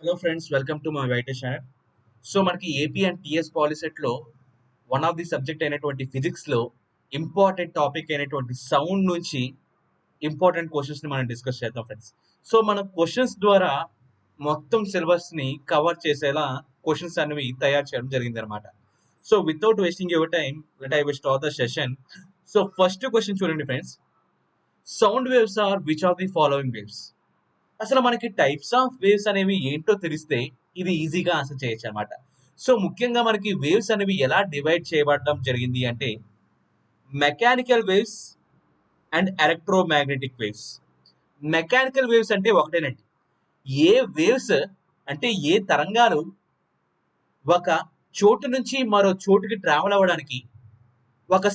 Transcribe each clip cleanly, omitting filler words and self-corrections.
Hello friends, welcome to my white channel. So మనకి AP and TS పాలిసెట్లో one of the subject అయినటువంటి ఫిజిక్స్లో important topic అయినటువంటి sound నుంచి ఇంపార్టెంట్ క్వశ్చన్స్ని మనం డిస్కస్ చేద్దాం ఫ్రెండ్స్. సో మన క్వశ్చన్స్ ద్వారా మొత్తం సిలబస్ని కవర్ చేసేలా క్వశ్చన్స్ అనేవి తయారు చేయడం జరిగింది అనమాట. So without wasting your time let I will start the session. So first question చూడండి friends. Sound waves are which of the following waves? అసలు మనకి టైప్స్ ఆఫ్ వేవ్స్ అనేవి ఏంటో తెలిస్తే ఇది ఈజీగా ఆన్సర్ చేయొచ్చు అనమాట. సో ముఖ్యంగా మనకి వేవ్స్ అనేవి ఎలా డివైడ్ చేయబడడం జరిగింది అంటే mechanical waves and electromagnetic waves. Mechanical waves అంటే ఒకటేనండి. ఏ వేవ్స్ అంటే ఏ తరంగాలు ఒక చోటు నుంచి మరో చోటుకి ట్రావెల్ అవ్వడానికి ఒక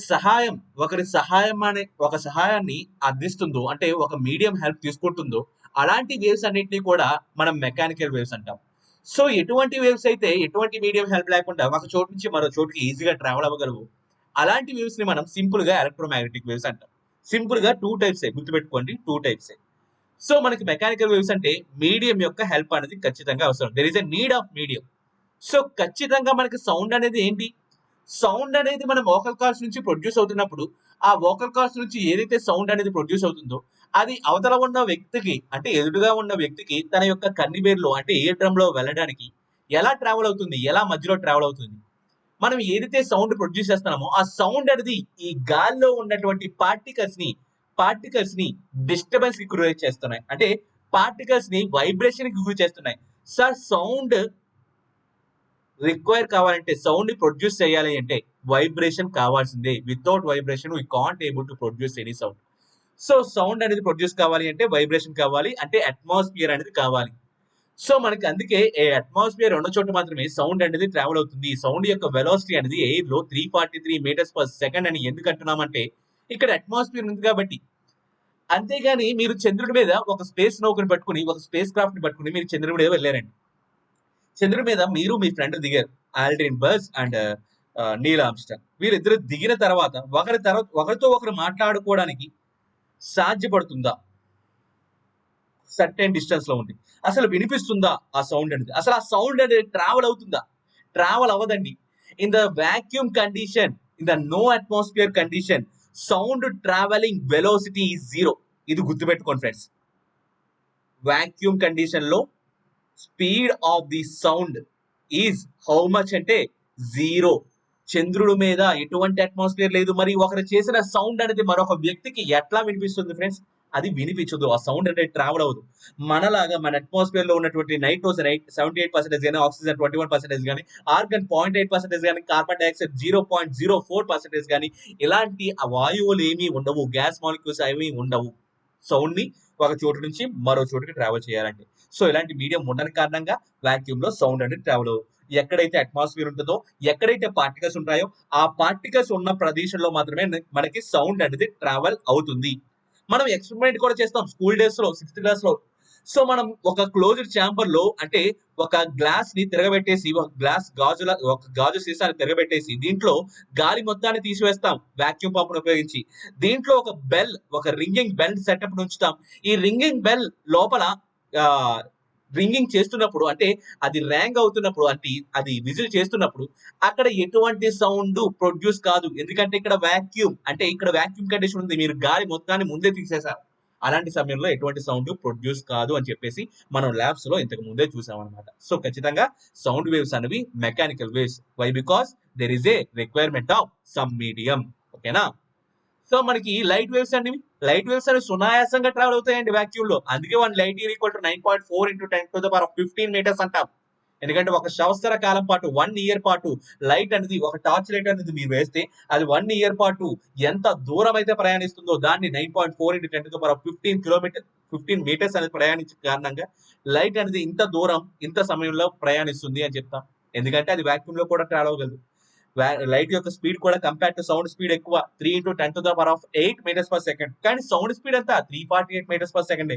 సహాయాన్ని అందిస్తుందో, అంటే ఒక మీడియం హెల్ప్ తీసుకుంటుందో అలాంటి వేవ్స్ అన్నింటినీ కూడా మనం మెకానికల్ వేవ్స్ అంటాం. సో ఎటువంటి వేవ్స్ అయితే ఎటువంటి మీడియం హెల్ప్ లేకుండా ఒక చోటు నుంచి మరో చోటుకి ఈజీగా ట్రావెల్ అవ్వగలవు అలాంటి వేవ్స్ ని మనం సింపుల్ గా ఎలక్ట్రోమాగ్నెటిక్ వేవ్స్ అంటాం. సింపుల్ గా టూ టైప్స్ గుర్తుపెట్టుకోండి, టూ టైప్స్. సో మనకి మెకానికల్ వేవ్స్ అంటే మీడియం యొక్క హెల్ప్ అనేది ఖచ్చితంగా అవసరం. There is a need of medium. So ఖచ్చితంగా మనకి సౌండ్ అనేది ఏంటి? సౌండ్ అనేది మన వోకల్ కార్డ్స్ నుంచి ప్రొడ్యూస్ అవుతున్నప్పుడు ఆ వోకల్ కార్డ్స్ నుంచి ఏదైతే సౌండ్ అనేది ప్రొడ్యూస్ అవుతుందో అది అవతల ఉన్న వ్యక్తికి, అంటే ఎదురుగా ఉన్న వ్యక్తికి తన యొక్క కన్నిబేర్లో అంటే ఇయర్ డ్రమ్ లో వెళ్ళడానికి ఎలా ట్రావెల్ అవుతుంది, ఎలా మధ్యలో ట్రావెల్ అవుతుంది. మనం ఏదైతే సౌండ్ ప్రొడ్యూస్ చేస్తున్నామో ఆ సౌండ్ అనేది ఈ గాల్లో ఉన్నటువంటి పార్టికల్స్ ని డిస్టర్బెన్స్ కి గురి చేస్తున్నాయి, అంటే పార్టికల్స్ ని వైబ్రేషన్ కి గురి చేస్తున్నాయి. సార్ సౌండ్ రిక్వైర్ కావాలంటే, సౌండ్ ని ప్రొడ్యూస్ చేయాలి అంటే వైబ్రేషన్ కావాల్సిందే. Without vibration we can't able to produce any sound. So sound అనేది ప్రొడ్యూస్ కావాలి అంటే వైబ్రేషన్ కావాలి, అంటే అట్మాస్ఫియర్ అనేది కావాలి. సో మనకి అందుకే అట్మాస్ఫియర్ ఉన్న చోట మాత్రమే సౌండ్ అనేది ట్రావెల్ అవుతుంది. సౌండ్ యొక్క వెలాసిటీ అనేది ఎయిర్ లో 343 మీటర్స్ పర్ సెకండ్ అని ఎందుకు అంటున్నామంటే ఇక్కడ అట్మాస్ఫియర్ ఉంది కాబట్టి. అంతేగాని మీరు చంద్రుడి మీద ఒక స్పేస్ నౌకని పట్టుకుని, ఒక స్పేస్ క్రాఫ్ట్ ని పట్టుకుని మీరు చంద్రుడి మీద వెళ్ళారండి. చంద్రుడి మీద మీరు మీ ఫ్రెండ్ దిగారు, Aldrin buzz and Neel Armstrong. వీరిద్దరు దిగిన తర్వాత ఒకరితో ఒకరు మాట్లాడుకోవడానికి సాధ్యపడుతుందా? సర్టెన్ డిస్టెన్స్ లో ఉంది. అసలు వినిపిస్తుందా ఆ సౌండ్ అనేది? అసలు ఆ సౌండ్ అనేది ట్రావెల్ అవుతుందా? ట్రావెల్ అవ్వదండి. In the vacuum condition, in the no atmosphere condition, sound traveling velocity is zero. ఇది గుర్తుపెట్టుకోండి ఫ్రెండ్స్. వాక్యూమ్ కండిషన్ లో speed of the sound is how much అంటే జీరో. చంద్రుడి మీద ఎటువంటి అట్మాస్ఫియర్ లేదు, మరి ఒకరు చేసిన సౌండ్ అనేది మరొక వ్యక్తికి ఎట్లా వినిపిస్తుంది ఫ్రెండ్స్? అది వినిపించదు, ఆ సౌండ్ అనేది ట్రావెల్ అవ్వదు. మనలాగా మన అట్మాస్ఫియర్ లో ఉన్నటువంటి నైట్రోజన్ 78% కానీ, ఆక్సిజన్ 21% కానీ, ఆర్గన్ 0.8% కానీ, కార్బన్ డైఆక్సైడ్ 0.04% కానీ, ఇలాంటి వాయువులు ఏమీ ఉండవు, గ్యాస్ మాలిక్యూల్స్ ఏమీ ఉండవు సౌండ్ ని ఒక చోటు నుంచి మరో చోటుకి ట్రావెల్ చేయాలంటే. సో ఇలాంటి మీడియం ఉండని కారణంగా వాక్యూమ్ లో సౌండ్ అనేది ట్రావెల్ అవ్వదు. ఎక్కడైతే అట్మాస్ఫియర్ ఉంటుందో, ఎక్కడైతే పార్టికల్స్ ఉంటాయో ఆ పార్టికల్స్ ఉన్న ప్రదేశంలో మాత్రమే మనకి సౌండ్ అనేది ట్రావెల్ అవుతుంది. మనం ఎక్స్పెరిమెంట్ కూడా చేస్తాం స్కూల్ డేస్ లో, 6th క్లాస్ లో. సో మనం ఒక క్లోజ్డ్ ఛాంబర్ లో, అంటే ఒక గ్లాస్ ని తిరగబెట్టేసి, ఒక గాజు సీసాని తిరగబెట్టేసి దీంట్లో గాలి మొత్తాన్ని తీసివేస్తాం వాక్యూమ్ పంప్ ఉపయోగించి. దీంట్లో ఒక రింగింగ్ బెల్ సెటప్ ఉంచుతాం. ఈ రింగింగ్ బెల్ లోపల రింగింగ్ చేస్తున్నప్పుడు, అంటే అది ర్యాంగ్ అవుతున్నప్పుడు, అంటే అది విజిల్ చేస్తున్నప్పుడు అక్కడ ఎటువంటి సౌండ్ ప్రొడ్యూస్ కాదు. ఎందుకంటే ఇక్కడ వాక్యూమ్, అంటే ఇక్కడ వాక్యూమ్ కండిషన్ ఉంది, మీరు గాలి మొత్తాన్ని ముందే తీసేశారు. అలాంటి సమయంలో ఎటువంటి సౌండ్ ప్రొడ్యూస్ కాదు అని చెప్పేసి మనం ల్యాబ్స్ లో ఇంతకు ముందే చూసామన్నమాట. సో ఖచ్చితంగా సౌండ్ వేవ్స్ అనేవి mechanical waves. Why? Because there is a requirement of some medium. ఓకేనా? సో మనకి లైట్ వేవ్స్ అనేవి సునాయాసంగా ట్రావెల్ అవుతాయండి వాక్యూమ్ లో. అందుకే 1 light year equal to 9.4 into 10⁻15 meters అంటాం. ఎందుకంటే ఒక సంవత్సర కాలం పాటు, 1 ఇయర్ పాటు లైట్ అనేది, ఒక టార్చ్ లైట్ అనేది మీరు వేస్తే అది 1 ఇయర్ పాటు ఎంత దూరం అయితే ప్రయాణిస్తుందో దాన్ని 9.4 into 10⁻15 మీటర్స్ అనేది ప్రయాణించిన కారణంగా లైట్ అనేది ఇంత దూరం ఇంత సమయంలో ప్రయాణిస్తుంది అని చెప్తాం. ఎందుకంటే అది వాక్యూమ్ లో కూడా ట్రావెల్ అవ్వగలదు. లైట్ యొక్క స్పీడ్ కూడా కంపేర్ టు సౌండ్ స్పీడ్ ఎక్కువ, 3 into 10⁻8 మీటర్స్ పర్ సెకండ్. కానీ సౌండ్ స్పీడ్ అంతా 348 మీటర్స్ పర్ సెకండ్.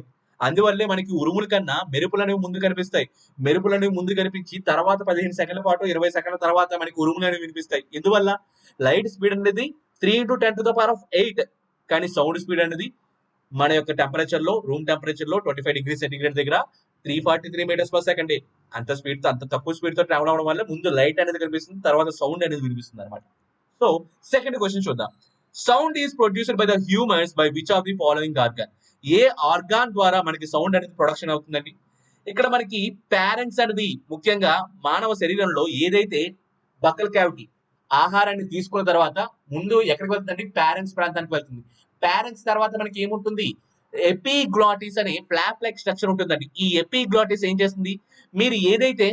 అందువల్లే మనకి ఉరుముల కన్నా మెరుపులు అనేవి ముందు కనిపిస్తాయి. మెరుపులు అనేవి ముందు కనిపించి తర్వాత 15 సెకండ్ల పాటు, 20 సెకండ్ల తర్వాత మనకి ఉరుములు అనేవి వినిపిస్తాయి. ఎందువల్ల? లైట్ స్పీడ్ అనేది 3 into 10⁸. కానీ సౌండ్ స్పీడ్ అనేది మన యొక్క టెంపరేచర్ లో, రూమ్ టెంపరేచర్ లో 25 degrees సెంటిగ్రేడ్ దగ్గర 343 మీటర్స్ పర్ సెకండ్. అంత స్పీడ్ తో, అంత తక్కువ స్పీడ్ తో ట్రావెల్ అవడం వల్ల ముందు లైట్ అనేది కనిపిస్తుంది, తర్వాత సౌండ్ అనేది వినిపిస్తుంది అనమాట. సో సెకండ్ క్వశ్చన్ చూద్దాం. Sound is produced by the humans by which of the following organ? A organ ద్వారా మనకి సౌండ్ అనేది ప్రొడక్షన్ అవుతుందండి? ఇక్కడ మనకి ప్యారెంట్స్ అనేది ముఖ్యంగా మానవ శరీరంలో ఏదైతే బకల్ క్యావిటీ ఆహారాన్ని తీసుకున్న తర్వాత ముందు ఎక్కడికి వెళ్తుందండి? ప్యారెంట్స్ ప్రాంతానికి వెళ్తుంది. ప్యారెంట్స్ తర్వాత మనకి ఏముంటుంది? ఎపిగ్లాటిస్ అనే ఫ్లాప్ లైక్ స్ట్రక్చర్ ఉంటుందండి. ఈ ఎపిగ్లాటిస్ ఏం చేస్తుంది? మీరు ఏదైతే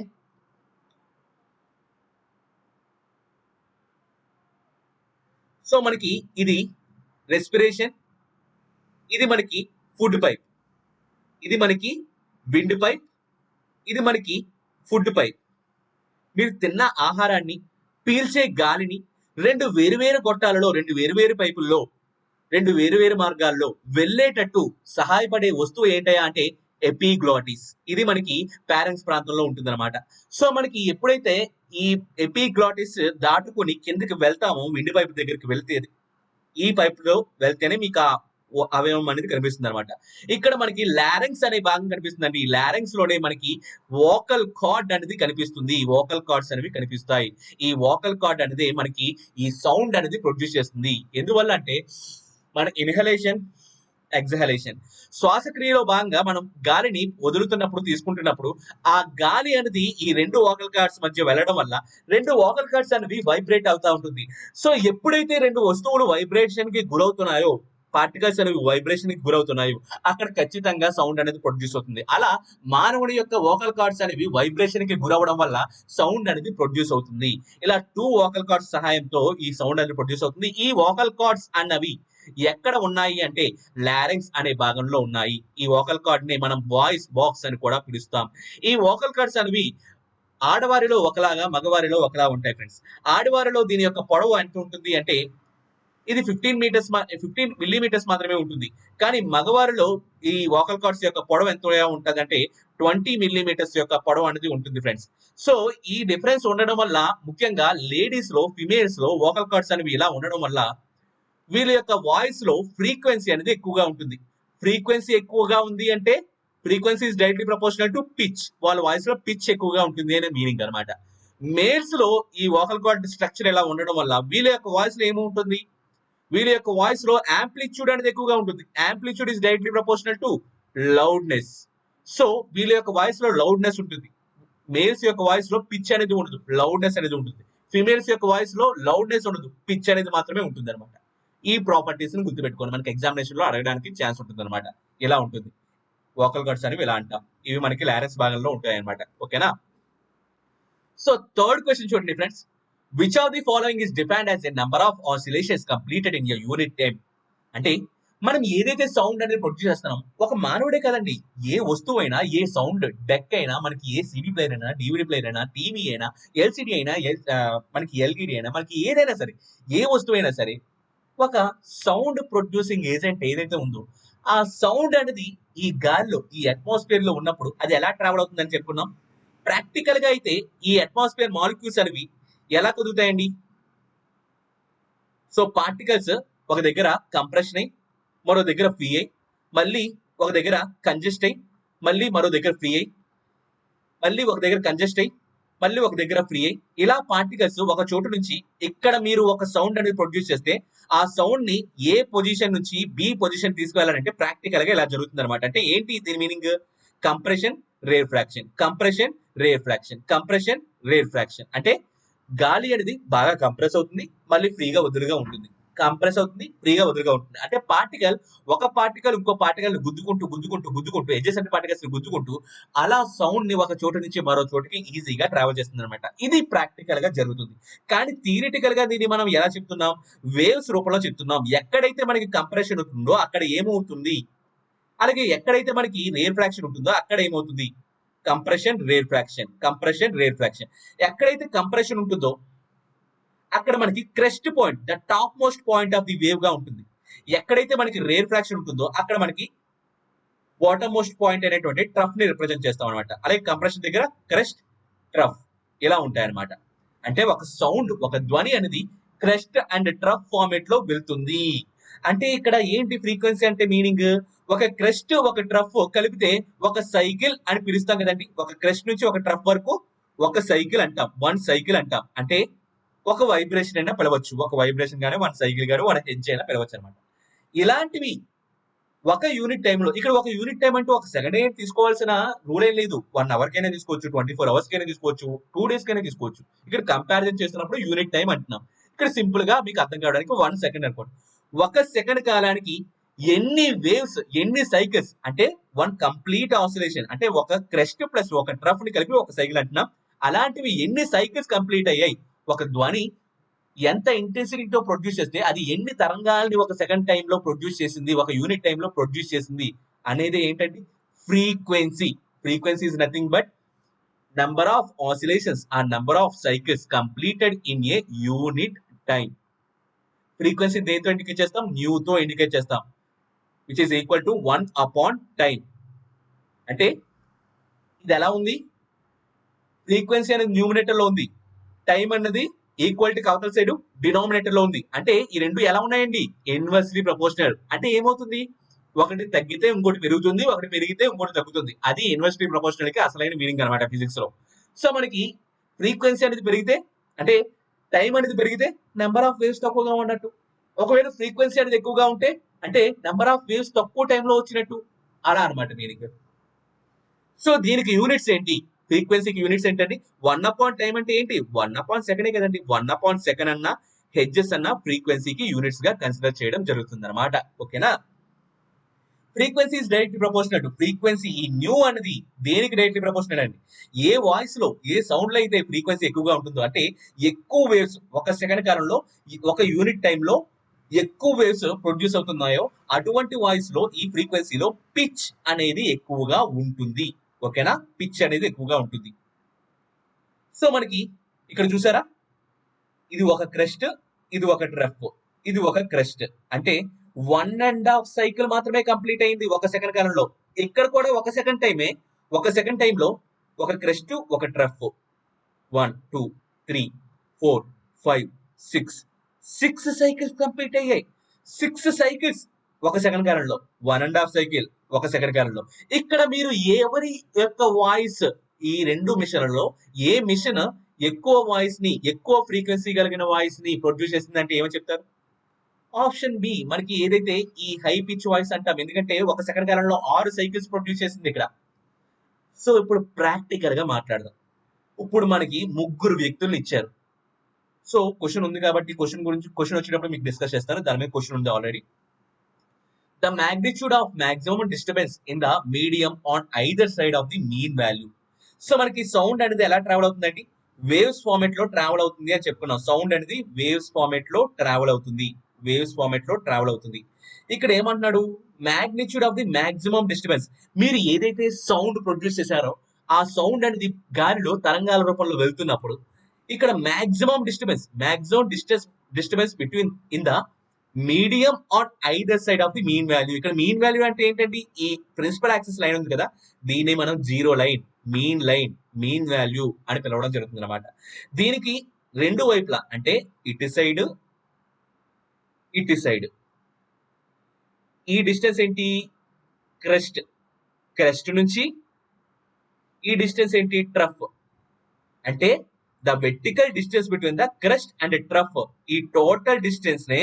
సో మనకి ఇది రెస్పిరేషన్, ఇది మనకి ఫుడ్ పైప్, ఇది మనకి విండ్ పైప్, ఇది మనకి ఫుడ్ పైప్. మీరు తిన్న ఆహారాన్ని, పీల్చే గాలిని రెండు వేరువేరు గొట్టాలలో, రెండు వేరువేరు పైపుల్లో, రెండు వేరువేరు మార్గాల్లో వెళ్ళేటట్టు సహాయపడే వస్తువు ఏంటయా అంటే ఎపిగ్లాటిస్. ఇది మనకి ప్యారెంట్స్ ప్రాంతంలో ఉంటుంది అనమాట. సో మనకి ఎప్పుడైతే ఈ ఎపిగ్లాటిస్ దాటుకుని కిందకి వెళ్తామో, విండ్ పైప్ దగ్గరికి వెళ్తే, ఈ పైప్ లో వెళ్తేనే మీకు ఆ అవయవం అనేది కనిపిస్తుంది అనమాట. ఇక్కడ మనకి లారెంక్స్ అనే భాగం కనిపిస్తుందండి. ఈ లారెంక్స్ లోనే మనకి వోకల్ కార్డ్ అనేది కనిపిస్తుంది. ఈ వోకల్ కార్డ్స్ అనేవి కనిపిస్తాయి. ఈ వోకల్ కార్డ్ అనేది మనకి ఈ సౌండ్ అనేది ప్రొడ్యూస్ చేస్తుంది. ఎందువల్ల అంటే మన ఇన్హలేషన్, ఎగ్జహలేషన్, శ్వాసక్రియలో భాగంగా మనం గాలిని వదులుతున్నప్పుడు, తీసుకుంటున్నప్పుడు ఆ గాలి అనేది ఈ రెండు వోకల్ కార్డ్స్ మధ్య వెళ్ళడం వల్ల రెండు వోకల్ కార్డ్స్ అనేవి వైబ్రేట్ అవుతా ఉంటుంది. సో ఎప్పుడైతే రెండు వస్తువులు వైబ్రేషన్ కి గురవుతున్నాయో, పార్టికల్స్ అనేవి వైబ్రేషన్ కి గురవుతున్నాయో, అక్కడ ఖచ్చితంగా సౌండ్ అనేది ప్రొడ్యూస్ అవుతుంది. అలా మానవుడి యొక్క వోకల్ కార్డ్స్ అనేవి వైబ్రేషన్ కి గురవడం వల్ల సౌండ్ అనేది ప్రొడ్యూస్ అవుతుంది. ఇలా 2 వోకల్ కార్డ్స్ సహాయంతో ఈ సౌండ్ అనేది ప్రొడ్యూస్ అవుతుంది. ఈ వోకల్ కార్డ్స్ అన్నవి ఎక్కడ ఉన్నాయి అంటే లారెంక్స్ అనే భాగంలో ఉన్నాయి. ఈ వోకల్ కార్డ్ ని మనం వాయిస్ బాక్స్ అని కూడా పిలుస్తాం. ఈ వోకల్ కార్డ్స్ అనేవి ఆడవారిలో ఒకలాగా, మగవారిలో ఒకలా ఉంటాయి ఫ్రెండ్స్. ఆడవారిలో దీని యొక్క పొడవు ఎంత ఉంటుంది అంటే ఇది 15 మిల్లీమీటర్స్ మాత్రమే ఉంటుంది. కానీ మగవారిలో ఈ వోకల్ కార్డ్స్ యొక్క పొడవు ఎంత ఉంటుంది అంటే 20 మిల్లీమీటర్స్ యొక్క పొడవు అనేది ఉంటుంది ఫ్రెండ్స్. సో ఈ డిఫరెన్స్ ఉండడం వల్ల ముఖ్యంగా లేడీస్ లో, ఫిమేల్స్ లో వోకల్ కార్డ్స్ అనేవి ఇలా ఉండడం వల్ల వీళ్ళ యొక్క వాయిస్ లో ఫ్రీక్వెన్సీ అనేది ఎక్కువగా ఉంటుంది. ఫ్రీక్వెన్సీ ఎక్కువగా ఉంది అంటే frequency is directly proportional to pitch. వాళ్ళ వాయిస్ లో పిచ్ ఎక్కువగా ఉంటుంది అనే మీనింగ్ అనమాట. మేల్స్ లో ఈ వోకల్ కార్డ్ స్ట్రక్చర్ ఎలా ఉండడం వల్ల వీళ్ళ యొక్క వాయిస్ లో ఏముంటుంది? వీళ్ళ యొక్క వాయిస్ లో యాంప్లిట్యూడ్ అనేది ఎక్కువగా ఉంటుంది. Amplitude is directly proportional to loudness. So వీళ్ళ యొక్క వాయిస్ లో లౌడ్నెస్ ఉంటుంది. మేల్స్ యొక్క వాయిస్ లో పిచ్ అనేది ఉండదు, లౌడ్నెస్ అనేది ఉంటుంది. ఫిమేల్స్ యొక్క వాయిస్ లో లౌడ్నెస్ ఉండదు, పిచ్ అనేది మాత్రమే ఉంటుంది అనమాట. ఈ ప్రాపర్టీస్ ని గుర్తుపెట్టుకోండి, మనకి ఎగ్జామినేషన్ లో అడగడానికి ఛాన్స్ ఉంటుంది అనమాట. ఇలా ఉంటుంది వోకల్ కార్డ్స్ అనేవి, ఇలా అంటాం. ఇవి మనకి లారెంక్స్ భాగంలో ఉంటాయి అనమాట. ఓకేనా? సో థర్డ్ క్వశ్చన్ చూడండి friends. Which of the following is defined as a number of oscillations completed in a unit time? అంటే మనం ఏదైతే సౌండ్ అనేది ప్రొడ్యూస్ చేస్తున్నాం, ఒక మానవుడే కదండి, ఏ వస్తువు అయినా, ఏ సౌండ్ డెక్ అయినా, మనకి ఏ సిడి ప్లేయర్ అయినా, డివిడి ప్లేయర్ అయినా, టీవీ అయినా, ఎల్సిడి అయినా, మనకి ఎల్ఈడి అయినా, మనకి ఏదైనా సరే, ఏ వస్తువు అయినా సరే, ఒక సౌండ్ ప్రొడ్యూసింగ్ ఏజెంట్ ఏదైతే ఉందో ఆ సౌండ్ అనేది ఈ గాలిలో, ఈ అట్మాస్ఫియర్ లో ఉన్నప్పుడు అది ఎలా ట్రావెల్ అవుతుందని చెప్పుకున్నాం. ప్రాక్టికల్ గా అయితే ఈ అట్మాస్ఫియర్ మాలిక్యూల్స్ అనేవి ఎలా కుదురుతాయండి? సో పార్టికల్స్ ఒక దగ్గర కంప్రెషన్ అయి, మరో దగ్గర ఫ్రీ అయి, మళ్ళీ ఒక దగ్గర కంజెస్ట్ అయి, మళ్ళీ మరో దగ్గర ఫ్రీ అయి, మళ్ళీ ఒక దగ్గర కంజెస్ట్ అయి, మళ్ళీ ఒక దగ్గర ఫ్రీ అయి, ఇలా పార్టికల్స్ ఒక చోటు నుంచి, ఇక్కడ మీరు ఒక సౌండ్ అనేది ప్రొడ్యూస్ చేస్తే ఆ సౌండ్ ని ఏ పొజిషన్ నుంచి బి పొజిషన్ తీసుకువెళ్ళాలంటే ప్రాక్టికల్ గా ఇలా జరుగుతుంది అనమాట. అంటే ఏంటి దీని meaning? Compression, rare fraction, compression, rare fraction, compression, rare fraction. అంటే గాలి అనేది బాగా కంప్రెస్ అవుతుంది, మళ్ళీ ఫ్రీగా వదులుగా ఉంటుంది, కంప్రెస్ అవుతుంది, ఫ్రీగా వదులుగా ఉంటుంది. అంటే పార్టికల్, ఒక పార్టికల్ ఇంకో పార్టికల్ ని గుద్దుకుంటూ ఎడ్జసెంట్ పార్టికల్స్ ని గుద్దుకుంటూ అలా సౌండ్ ని ఒక చోటు నుంచి మరో చోటుకి ఈజీగా ట్రావెల్ చేస్తుంది అనమాట. ఇది ప్రాక్టికల్ గా జరుగుతుంది. కానీ థియరిటికల్ గా దీన్ని మనం ఎలా చెప్తున్నాం? వేవ్స్ రూపంలో చెప్తున్నాం. ఎక్కడైతే మనకి కంప్రెషన్ ఉంటుందో అక్కడ ఏమవుతుంది, అలాగే ఎక్కడైతే మనకి రేర్ ఫ్రాక్షన్ ఉంటుందో అక్కడ ఏమవుతుంది? Compression, rare fraction, compression, rare fraction. ఎక్కడైతే కంప్రెషన్ ఉంటుందో అక్కడ మనకి crest point, the top most point of the wave గా ఉంటుంది. ఎక్కడైతే మనకి రేర్ ఫ్రాక్షన్ ఉంటుందో అక్కడ మనకి బాటమ్ మోస్ట్ పాయింట్ అనేటువంటి ట్రఫ్ ని రిప్రజెంట్ చేస్తాం అనమాట. అలాగే కంప్రెషన్ దగ్గర క్రెస్ట్, ట్రఫ్ ఇలా ఉంటాయి అనమాట. అంటే ఒక సౌండ్, ఒక ధ్వని అనేది క్రెస్ట్ అండ్ ట్రఫ్ ఫార్మేట్ లో వెళ్తుంది. అంటే ఇక్కడ ఏంటి ఫ్రీక్వెన్సీ అంటే మీనింగ్? ఒక క్రెస్ట్ ఒక ట్రఫ్ కలిపితే ఒక సైకిల్ అని పిలుస్తాం కదండి. ఒక క్రెస్ట్ నుంచి ఒక ట్రఫ్ వరకు ఒక సైకిల్ అంటాం, వన్ సైకిల్ అంటాం. అంటే ఒక వైబ్రేషన్ అయినా పిలవచ్చు, ఒక వైబ్రేషన్ గానీ వన్ సైకిల్ గానీ వన్ హెడ్జ్ అయినా పిలవచ్చు అనమాట. ఇలాంటివి ఒక యూనిట్ టైంలో, ఇక్కడ ఒక యూనిట్ టైం అంటూ ఒక సెకండ్ ఏం తీసుకోవాల్సిన రూల్ ఏం లేదు. 1 అవర్ కైనా తీసుకోవచ్చు, 24 అవర్స్ కైనా తీసుకోవచ్చు, 2 డేస్ కైనా తీసుకోవచ్చు. ఇక్కడ కంపారిజన్ చేస్తున్నప్పుడు యూనిట్ టైం అంటున్నాం. ఇక్కడ సింపుల్ గా మీకు అర్థం కావడానికి 1 సెకండ్ అనుకోండి. 1 సెకండ్ కాలానికి ఎన్ని వేవ్స్, ఎన్ని సైకిల్స్ అంటే 1 కంప్లీట్ ఆసిలేషన్ అంటే ఒక క్రెస్ట్ ప్లస్ ఒక ట్రఫ్ ని కలిపి ఒక సైకిల్ అంటున్నాం. అలాంటివి ఎన్ని సైకిల్స్ కంప్లీట్ అయ్యాయి, ఒక ధ్వని ఎంత ఇంటెన్సిటీతో ప్రొడ్యూస్ చేస్తే అది ఎన్ని తరంగాల్ని ఒక సెకండ్ టైంలో ప్రొడ్యూస్ చేసింది, ఒక యూనిట్ టైంలో ప్రొడ్యూస్ చేసింది అనేది ఏంటంటే frequency. Frequency is nothing but number of oscillations ఆ number of cycles completed in a unit time. Frequency దేంతో ఇండికేట్ చేస్తాం, న్యూతో ఇండికేట్ చేస్తాం, which is equal to 1 upon time. అంటే ఇది ఎలా ఉంది, ఫ్రీక్వెన్సీ అనేది న్యూమినేటర్ లో ఉంది, టైం అన్నది ఈక్వాలిటీ అవతల సైడ్ డినామినేటర్ లో ఉంది. అంటే ఈ రెండు ఎలా ఉన్నాయండి, ఇన్వర్స్లీ ప్రపోర్షనల్. అంటే ఏమవుతుంది, ఒకటి తగ్గితే ఇంకోటి పెరుగుతుంది, ఒకటి పెరిగితే ఇంకోటి తగ్గుతుంది. అది ఇన్వర్స్లీ ప్రపోర్షనల్ కి అసలైన మీనింగ్ అనమాట ఫిజిక్స్ లో. సో మనకి ఫ్రీక్వెన్సీ అనేది పెరిగితే అంటే టైం అనేది పెరిగితే నెంబర్ ఆఫ్ వేవ్స్ తక్కువగా ఉన్నట్టు. ఒకవేళ ఫ్రీక్వెన్సీ అనేది ఎక్కువగా ఉంటే అంటే నెంబర్ ఆఫ్ వేవ్స్ తక్కువ టైంలో వచ్చినట్టు. అలా అనమాట మీనింగ్. సో దీనికి యూనిట్స్ ఏంటి, ఫ్రీక్వెన్సీకి యూనిట్స్ ఏంటండి, 1 అపాన్ టైం అంటే ఏంటి, 1 అపాన్ సెకండే కదండి. 1 అపాన్ సెకండ్ అన్న హెడ్జెస్ అన్న ఫ్రీక్వెన్సీకి యూనిట్స్ గా కన్సిడర్ చేయడం జరుగుతుంది అనమాట. ఓకేనా. Frequency is directly proportional to frequency. ఈ న్యూ అనేది దేనికి డైరెక్ట్లీ ప్రపోర్షనల్ అండి, ఏ వాయిస్ లో ఏ సౌండ్ లో అయితే ఫ్రీక్వెన్సీ ఎక్కువగా ఉంటుందో, అంటే ఎక్కువ వేవ్స్ ఒక సెకండ్ కాలంలో ఒక యూనిట్ టైంలో ఎక్కువ వేవ్స్ ప్రొడ్యూస్ అవుతున్నాయో అటువంటి వాయిస్ లో ఈ ఫ్రీక్వెన్సీలో పిచ్ అనేది ఎక్కువగా ఉంటుంది. ఓకేనా, పిచ్ అనేది ఎక్కువగా ఉంటుంది. సో మనకి ఇక్కడ చూసారా, ఇది ఒక క్రెస్ట్, ఇది ఒక ట్రఫ్, ఇది ఒక క్రెస్ట్. అంటే 1.5 సైకిల్ మాత్రమే కంప్లీట్ అయింది ఒక సెకండ్ కాలంలో. ఇక్కడ కూడా ఒక సెకండ్ టైమే, ఒక సెకండ్ టైంలో ఒక క్రెస్ట్ ఒక ట్రఫ్ 1 2 3 4 5 6 సైకిల్స్ కంప్లీట్ అయ్యాయి. 6 సైకిల్స్ ఒక సెకండ్ కాలంలో, 1.5 సైకిల్ ఒక సెకండ్ కాలంలో. ఇక్కడ మీరు ఎవరి యొక్క వాయిస్, ఈ రెండు మిషన్లలో ఏ మిషన్ ఎక్కువ వాయిస్ ని, ఎక్కువ ఫ్రీక్వెన్సీ కలిగిన వాయిస్ ని ప్రొడ్యూస్ చేసింది అంటే ఏమని చెప్తారు, ఆప్షన్ బి. మనకి ఏదైతే ఈ హై పిచ్ వాయిస్ అంటాం, ఎందుకంటే ఒక సెకండ్ కాలంలో 6 సైకిల్స్ ప్రొడ్యూస్ చేసింది ఇక్కడ. సో ఇప్పుడు ప్రాక్టికల్ గా మాట్లాడదాం. ఇప్పుడు మనకి ముగ్గురు వ్యక్తులు ఇచ్చారు. సో క్వశ్చన్ ఉంది కాబట్టి క్వశ్చన్ వచ్చేటప్పుడు మీకు డిస్కస్ చేస్తాను, దాని మీద క్వశ్చన్ ఉంది already. The magnitude of maximum disturbance in the medium on either side of the mean value. So మనకి సౌండ్ అనేది ఎలా ట్రావెల్ అవుతుందండి, వేవ్స్ ఫార్మేట్ లో ట్రావెల్ అవుతుంది అని చెప్పుకున్నాం. సౌండ్ అనేది వేవ్స్ ఫార్మేట్ లో ట్రావెల్ అవుతుంది, వేవ్స్ ఫార్మేట్ లో ట్రావెల్ అవుతుంది. ఇక్కడ ఏమంటున్నాడు, magnitude of the maximum disturbance. మీరు ఏదైతే సౌండ్ ప్రొడ్యూస్ చేశారో ఆ సౌండ్ అనేది గాలిలో తరంగాల రూపంలో వెళ్తున్నప్పుడు ఇక్కడ maximum disturbance between in the medium on either side of the mean value. ఇక్కడ మీన్ వాల్యూ అంటే ఏంటండి, ఈ ప్రిన్సిపల్ యాక్సిస్ లైన్ ఉంది కదా, దీన్ని మనం జీరో లైన్, మీన్ వాల్యూ అని పిలవడం జరుగుతుంది అనమాట. దీనికి రెండు వైపులా అంటే ఇటు సైడ్ ఈ డిస్టెన్స్ ఏంటి, క్రెస్ట్ నుంచి ఈ డిస్టెన్స్ ఏంటి, ట్రఫ్. అంటే the vertical distance between the crest and trough, ఈ టోటల్ డిస్టెన్స్ నే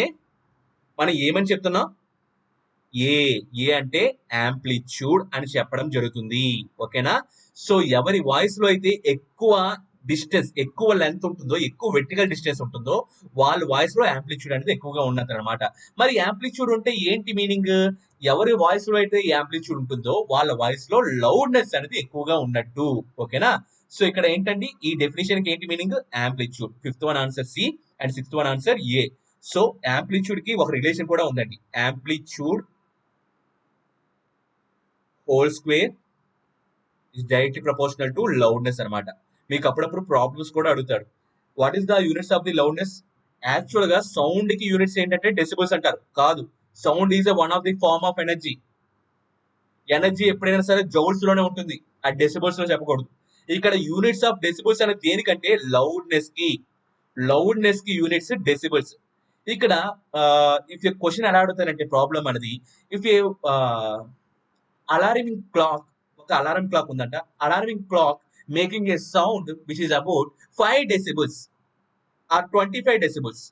మనం ఏమని చెప్తున్నాం, ఏ అంటే యాంప్లిట్యూడ్ అని చెప్పడం జరుగుతుంది. ఓకేనా. సో ఎవరి వాయిస్ లో అయితే ఎక్కువ డిస్టెన్స్, ఎక్కువ లెంత్ ఉంటుందో, ఎక్కువ వెర్టికల్ డిస్టెన్స్ ఉంటుందో వాళ్ళ వాయిస్ లో యాంప్లిట్యూడ్ అనేది ఎక్కువగా ఉన్నది అనమాట. మరి యాంప్లిట్యూడ్ అంటే ఏంటి మీనింగ్, ఎవరి వాయిస్ లో అయితే యాంప్లిట్యూడ్ ఉంటుందో వాళ్ళ వాయిస్ లో లౌడ్నెస్ అనేది ఎక్కువగా ఉన్నట్టు. ఓకేనా. సో ఇక్కడ ఏంటండి, ఈ డెఫినేషన్ కి ఏంటి meaning, amplitude. 5th one answer C and 6th one answer A. So amplitude కి ఒక రిలేషన్ కూడా ఉందండి, amplitude whole square is directly proportional to loudness అనమాట. మీకు అప్పుడప్పుడు ప్రాబ్లమ్స్ కూడా అడుగుతాడు, what is the units of the loudness. Actual గా సౌండ్ కి యూనిట్స్ ఏంటంటే డెసిబుల్స్ అంటారు. కాదు, sound is one of the form of energy. Energy ఎప్పుడైనా సరే జౌల్స్ లోనే ఉంటుంది, ఆ డెసిబుల్స్ లో చెప్పకూడదు. ఇక్కడ యూనిట్స్ ఆఫ్ డెసిబుల్స్ అనేది దేనికంటే లౌడ్నెస్ కి యూనిట్స్ డెసిబుల్స్. ఇక్కడ ఇఫ్ యూ క్వశ్చన్ ఎలా అడుగుతారంటే ప్రాబ్లం అనేది, ఇఫ్ యూ అలారమింగ్ క్లాక్, ఒక అలారం క్లాక్ ఉందంట. Alarming clock making a sound which is about 5 decibels or 25 decibels.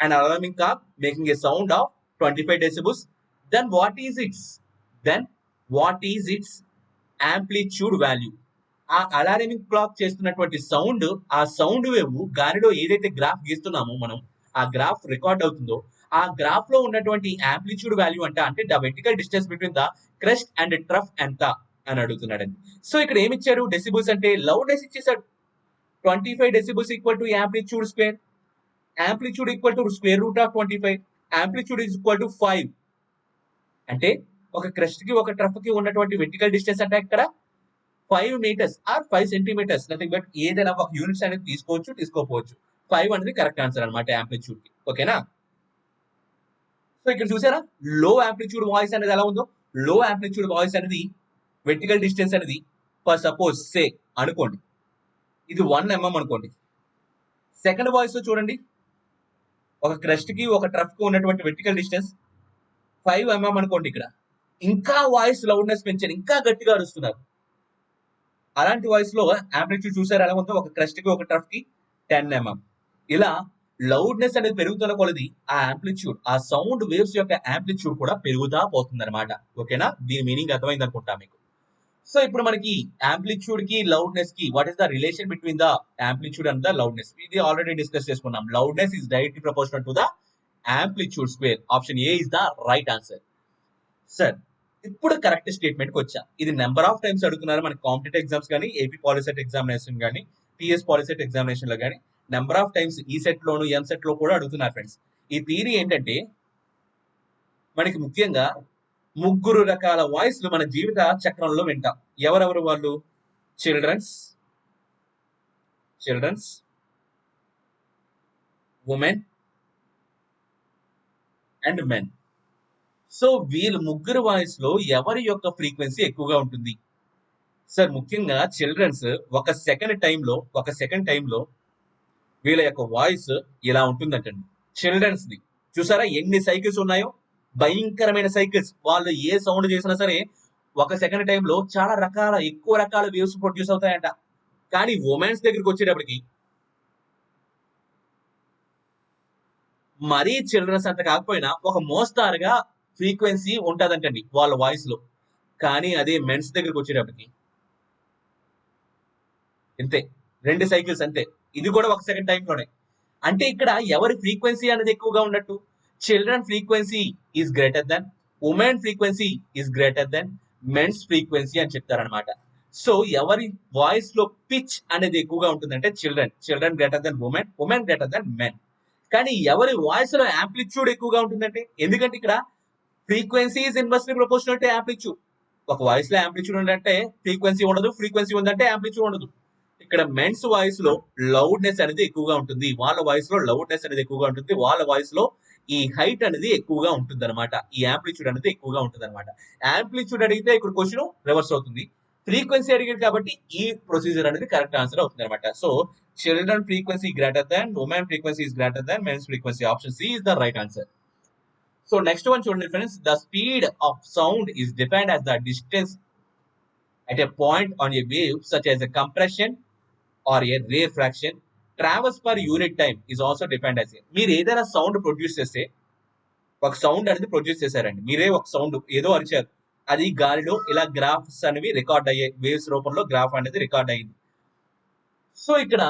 An alarming clock making a sound of 25 decibels, then then what is its amplitude value? ఆ alarming clock చేస్తున్నటువంటి sound, ఆ sound wave గాలిలో ఏదైతే graph గీస్తున్నామో మనం, ఆ graph record అవుతుందో ఆ graph లో ఉన్నటువంటి యాంప్లిట్యూడ్ వాల్యూ అంటే the vertical distance between the crest and trough ఎంత అని అడుగుతున్నాడండి. సో ఇక్కడ ఏమి ఇచ్చారు, డెసిబుల్స్ అంటే లౌడ్నెస్ ఇచ్చేసాడు. 25 decibels equal to amplitude square, amplitude equal to square root of 25, amplitude is equal to 5. అంటే ఒక క్రెస్ట్ కి ఒక ట్రఫ్ కి ఉన్నటువంటి వెర్టికల్ డిస్టెన్స్ అంటే ఇక్కడ 5 meters or 5 centimeters, nothing but ఏదైనా ఒక యూనిట్స్ అనేది తీసుకోపోవచ్చు. 5 అనేది కరెక్ట్ ఆన్సర్ అనమాట యాంప్లిట్యూడ్ కి. ఓకేనా? సో ఇక్కడ చూసారా లో యాంప్లిట్యూడ్ వాయిస్ అనేది ఎలా ఉందో. లో యాంప్లిట్యూడ్ వాయిస్ అనేది వెర్టికల్ డిస్టెన్స్ అనేది ఫర్ సపోజ్ సే అనుకోండి ఇది 1 mm అనుకోండి. సెకండ్ వాయిస్ లో చూడండి, ఒక క్రెస్ట్ కి ఒక ట్రఫ్ కి ఉన్నటువంటి వెర్టికల్ డిస్టెన్స్ 5 mm అనుకోండి. ఇక్కడ ఇంకా వాయిస్ లౌడ్నెస్ పెంచారు, ఇంకా గట్టిగా అరుస్తున్నారు. అలాంటి వాయిస్ లో యాంప్లిట్యూడ్ చూసారు ఎలా ఉందో, ఒక క్రెస్ట్ కి ఒక ట్రఫ్ కి 10 mm. ఇలా లౌడ్నెస్ అనేది పెరుగుతున్న కొలది ఆ యాంప్లిట్యూడ్, ఆ సౌండ్ వేవ్స్ యొక్క యాంప్లిట్యూడ్ కూడా పెరుగుతా పోతుంది అనమాట. ఓకేనా? దీని మీనింగ్ అర్థమైంది అనుకుంటా మీకు. సో ఇప్పుడు మనకి యాంప్లిట్యూడ్ కి లౌడ్నెస్ కి what is the relation between the amplitude and the loudness, ఇది ఆల్రెడీ డిస్కస్ చేసుకున్నాం. Loudness is directly proportional to the amplitude square. Option A is the right answer. Sir ఇప్పుడు కరెక్ట్ స్టేట్మెంట్ కి వచ్చా. ఇది number of times అడుగుతున్నారు మనకి competitive exams కానీ, AP POLYCET examination కానీ, టీఎస్ పాలిసెట్ ఎగ్జామినేషన్ లో కానీ నెంబర్ ఆఫ్ టైమ్స్ ఈ సెట్ లోను ఎం సెట్ లో కూడా అడుగుతున్నారు ఫ్రెండ్స్. ఈ థియరీ ఏంటంటే మనకి ముఖ్యంగా ముగ్గురు రకాల వాయిస్లు మన జీవిత చక్రంలో వింటాం. ఎవరెవరు వాళ్ళు? Childrens, women and men. So వీళ్ళు ముగ్గురు వాయిస్ లో ఎవరి యొక్క ఫ్రీక్వెన్సీ ఎక్కువగా ఉంటుంది? సార్ ముఖ్యంగా చిల్డ్రన్స్ ఒక సెకండ్ టైంలో వీళ్ళ యొక్క వాయిస్ ఇలా ఉంటుందంటండి. చిల్డ్రన్స్ ది చూసారా ఎన్ని సైకిల్స్ ఉన్నాయో, భయంకరమైన సైకిల్స్. వాళ్ళు ఏ సౌండ్ చేసినా సరే ఒక సెకండ్ టైంలో చాలా ఎక్కువ రకాల వేవ్స్ ప్రొడ్యూస్ అవుతాయంట. కానీ ఉమెన్స్ దగ్గరికి వచ్చేటప్పటికి మరీ చిల్డ్రన్స్ అంత కాకపోయినా ఒక మోస్తారుగా ఫ్రీక్వెన్సీ ఉంటదంటండి వాళ్ళ వాయిస్ లో. కానీ అదే మెన్స్ దగ్గరికి వచ్చేటప్పటికి అంతే, 2 సైకిల్స్ అంతే. ఇది కూడా ఒక సెకండ్ టైంలోనే. అంటే ఇక్కడ ఎవరి ఫ్రీక్వెన్సీ అనేది ఎక్కువగా ఉన్నట్టు? Children frequency is greater than, women frequency is greater than men's frequency అని చెప్తారనమాట. సో ఎవరి వాయిస్ లో పిచ్ అనేది ఎక్కువగా ఉంటుందంటే children greater than women greater than men. కానీ ఎవరి వాయిస్ లో యాంప్లిట్యూడ్ ఎక్కువగా ఉంటుందంటే, ఎందుకంటే ఇక్కడ frequency is inversely proportional to amplitude. ఒక వాయిస్ లో యాంప్లిట్యూడ్ ఉందంటే ఫ్రీక్వెన్సీ ఉండదు, ఫ్రీక్వెన్సీ ఉందంటే యాంప్లిట్యూడ్ ఉండదు. ఇక్కడ మెన్స్ వాయిస్ లో లౌడ్నెస్ అనేది ఎక్కువగా ఉంటుంది, వాళ్ళ వాయిస్ లో లౌడ్నెస్ అనేది ఎక్కువగా ఉంటుంది, వాళ్ళ వాయిస్ లో ఈ హైట్ అనేది ఎక్కువగా ఉంటుంది అనమాట, ఈ యాంప్లిట్యూడ్ అనేది ఎక్కువగా ఉంటుంది అనమాట. యాంప్లిట్యూడ్ అడిగితే ఇక్కడ క్వశ్చన్ రివర్స్ అవుతుంది, ఫ్రీక్వెన్సీ అడిగారు కాబట్టి ఈ ప్రొసీజర్ అనేది కరెక్ట్ ఆన్సర్ అవుతుంది అనమాట. So children frequency greater than women frequency is greater than mens frequency. Option C is the right answer. So next one చూడండి friends, the speed of sound is defined as the distance at a point on a wave such as a compression or a rarefaction travels per unit time is also defined as a. మీరు ఏదైనా sound produce చేస్తే, ఒక sound అనేది produce చేశారండి, మీరే ఒక sound ఏదో అరిచారు, అది గాలిలో ఇలా గ్రాఫ్స్ అనేవి రికార్డ్ అయ్యాయి, వేవ్స్ రూపంలో గ్రాఫ్ అనేది రికార్డ్ అయ్యింది. సో ఇక్కడ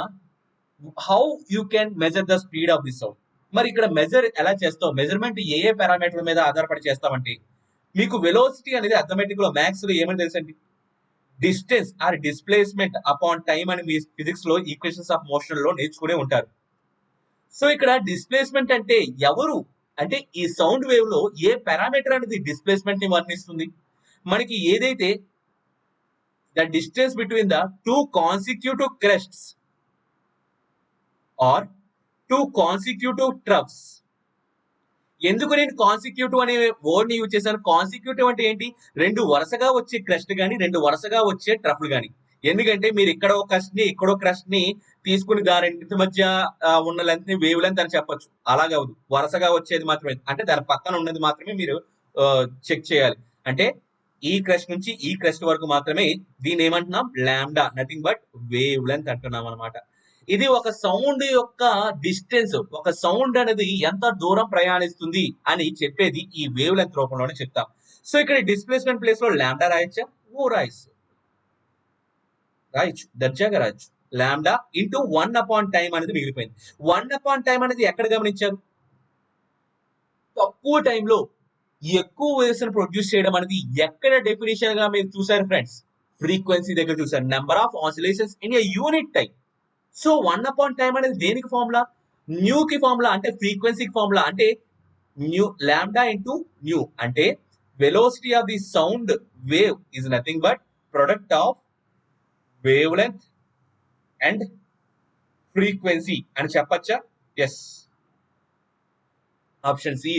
how you can measure the speed of the sound. మరి ఇక్కడ మెజర్ ఎలా చేస్తాం? మెజర్మెంట్ ఏ పారామీటర్ల మీద ఆధారపడి చేస్తామంటే, మీకు వెలోసిటీ అనేది అథమెటిక్ లో మ్యాథ్స్ లో ఏమని తెలుసండి, distance or displacement upon time అని మీ ఫిజిక్స్ లో ఈక్వేషన్స్ ఆఫ్ మోషన్ లో నేర్చుకునే ఉంటారు. సో ఇక్కడ డిస్ప్లేస్మెంట్ అంటే ఎవరు అంటే ఈ సౌండ్ వేవ్ లో ఏ పారామీటర్ అనేది డిస్ప్లేస్మెంట్ ని వర్ణిస్తుంది? మనకి ఏదైతే the distance between the 2 consecutive crests or 2 consecutive troughs. ఎందుకు నేను కాన్సిక్యూటివ్ అనే వర్డ్ ని యూజ్ చేశాను? కాన్సిక్యూటివ్ అంటే ఏంటి? 2 వరుసగా వచ్చే క్రెస్ట్ గానీ 2 వరుసగా వచ్చే ట్రఫ్లు గానీ ఎందుకంటే మీరు ఇక్కడ ఒక క్రస్ట్ ని ఇక్కడ ఒక క్రస్ట్ ని తీసుకుని దాని రెండింటి మధ్య ఉన్న లెంత్ ని వేవ్ లెంత్ అని చెప్పొచ్చు. అలాగవదు, వరుసగా వచ్చేది మాత్రమే, అంటే దాని పక్కన ఉన్నది మాత్రమే మీరు చెక్ చేయాలి. అంటే ఈ క్రస్ట్ నుంచి ఈ క్రస్ట్ వరకు మాత్రమే దీన్ని ఏమంటున్నాం, lambda, nothing but wavelength అంటున్నాం అనమాట. ఇది ఒక సౌండ్ యొక్క డిస్టెన్స్, ఒక సౌండ్ అనేది ఎంత దూరం ప్రయాణిస్తుంది అని చెప్పేది ఈ వేవ్ లెంత్ రూపంలోనే చెప్తాం. సో ఇక్కడ డిస్ప్లేస్మెంట్ ప్లేస్ లో లాంబ్డా రాయొచ్చా? ఓ రాయొచ్చు, దర్జాగా రాయొచ్చు. లాంబ్డా ఇంటూ 1/time అనేది మిగిలిపోయింది. 1/time అనేది ఎక్కడ గమనించారు? తక్కువ టైంలో ఎక్కువ వేవ్స్ ని ప్రొడ్యూస్ చేయడం అనేది ఎక్కడ డెఫినేషన్ గా మీరు చూసారు ఫ్రెండ్స్? ఫ్రీక్వెన్సీ దగ్గర చూసారు. Number of oscillations in a unit time. So 1/time అనేది దేనికి ఫార్ములా? న్యూ కి ఫార్ములా, అంటే ఫ్రీక్వెన్సీకి ఫార్ములా. అంటే న్యూ లాంబ్డా ఇంటూ న్యూ, అంటే velocity of the sound wave is nothing but product of wave length and frequency అని చెప్పచ్చా? Yes, option C